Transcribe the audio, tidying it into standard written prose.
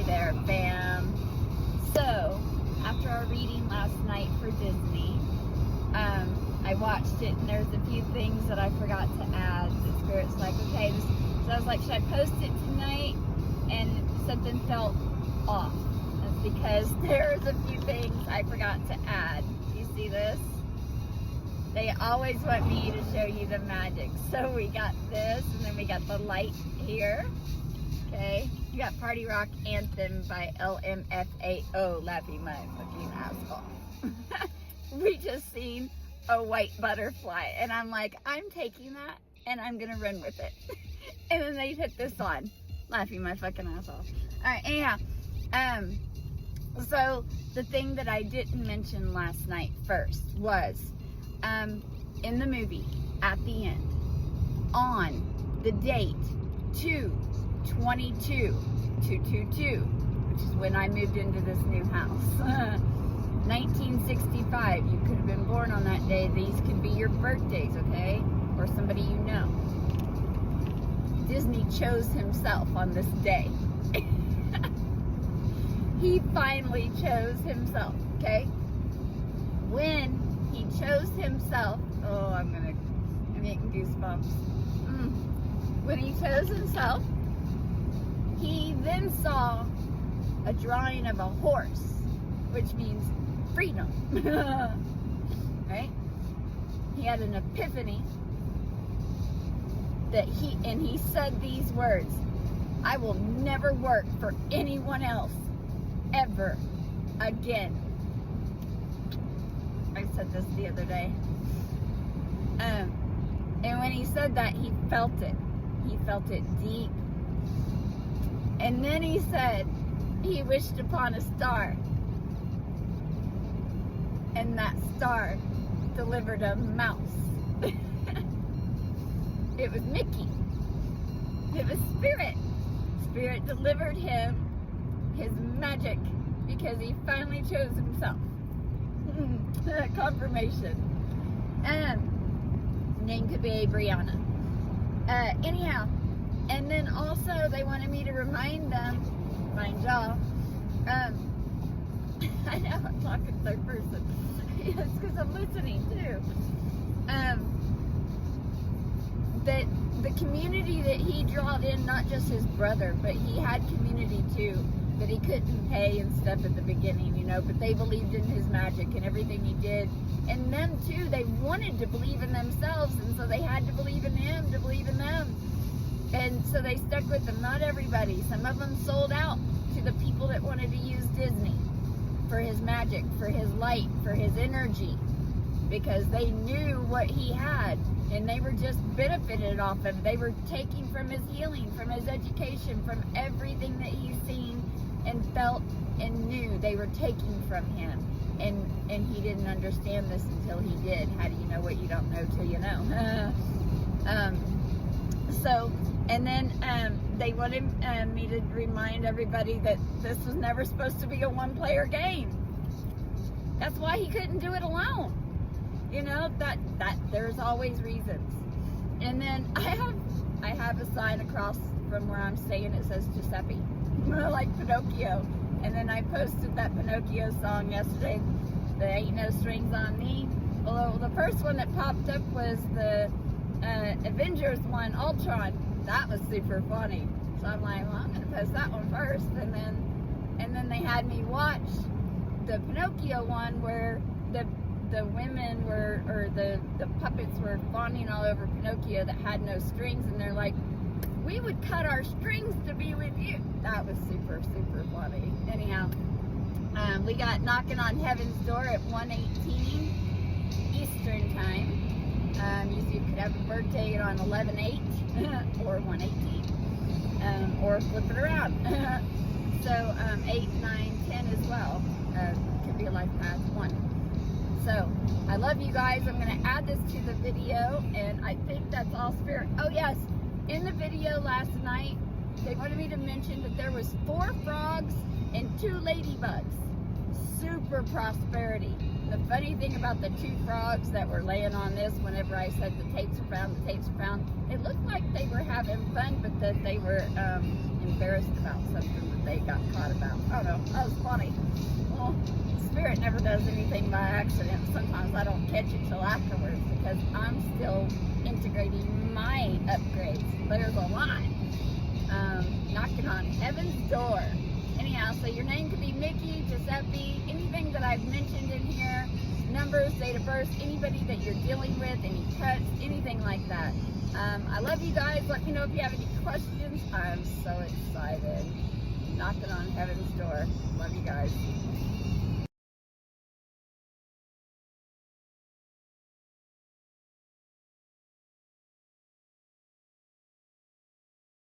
there, fam. So, after our reading last night for Disney, I watched it, and there's a few things that I forgot to add. The Spirit's like, okay, so I was like, should I post it tonight? And something felt off. That's because there's a few things I forgot to add. You see this? They always want me to show you the magic. So we got this, and then we got the light here. Okay, you got Party Rock Anthem by LMFAO, laughing my fucking ass off. We just seen a white butterfly, and I'm like, I'm taking that, and I'm gonna run with it. And then they hit this on, laughing my fucking ass off. All right, anyhow, so the thing that I didn't mention last night first was, in the movie, at the end, on the date 2/22/222, which is when I moved into this new house. 1965, you could have been born on that day. These could be your birthdays, okay? Or somebody you know. Disney chose himself on this day. He finally chose himself, okay? When he chose himself, oh, I'm getting goosebumps. When he chose himself, he then saw a drawing of a horse, which means freedom. Right? He had an epiphany that he said these words: I will never work for anyone else ever again. I said this the other day. And when he said that, he felt it. He felt it deep. And then he said he wished upon a star. And that star delivered a mouse. It was Mickey. It was Spirit. Spirit delivered him his magic because he finally chose himself. Confirmation. Name could be Brianna. Anyhow, and then also they wanted me to remind y'all. I know I'm talking third person. It's because I'm listening too. That the community that he drawed in, not just his brother, but he had community too, that he couldn't pay and stuff at the beginning, you know, but they believed in his magic and everything he did. And them too, they wanted to believe in themselves, and so they had to believe in him to believe in them. And so they stuck with him. Not everybody. Some of them sold out to the people that wanted to use Disney for his magic, for his light, for his energy, because they knew what he had, and they were just benefited off him. They were taking from his healing, from his education, from everything that he's seen and felt and knew. They were taking from him, and he didn't understand this until he did. How do you know what you don't know till you know? So, and then they wanted me to remind everybody that this was never supposed to be a one-player game. That's why he couldn't do it alone. You know, that there's always reasons. And then I have a sign across from where I'm staying. It says Giuseppe, like Pinocchio. And then I posted that Pinocchio song yesterday. There ain't no strings on me. Although the first one that popped up was the Avengers one, Ultron. That was super funny. So I'm like, well, I'm gonna post that one first. And then they had me watch the Pinocchio one where the women were, or the puppets were fawning all over Pinocchio that had no strings, and they're like, we would cut our strings to be with you. That was super, super funny. Anyhow, we got Knocking on Heaven's Door at 1:18 Eastern time. You could have a birthday on 11/8 or 1:18, or flip it around. So 8, 9, 10 as well. Could be a life path 1. So I love you guys. I'm going to add this to the video, and I think that's all Spirit. Oh yes, in the video last night, they wanted me to mention that there was 4 frogs and 2 ladybugs. Super prosperity. The funny thing about the 2 frogs that were laying on this, whenever I said the tapes are found, it looked like they were having fun, but that they were, embarrassed about something that they got caught about. Oh no, that was funny. Well, Spirit never does anything by accident. Sometimes I don't catch it till afterwards because I'm still integrating my upgrades. There's a lot. Knocking on heaven's door. Anyhow, so your name could be Mickey, Giuseppe, anything that I've mentioned in here, numbers, date of birth, anybody that you're dealing with, any pets, anything like that. I love you guys. Let me know if you have any questions. I'm so excited. Knocking on heaven's door. Love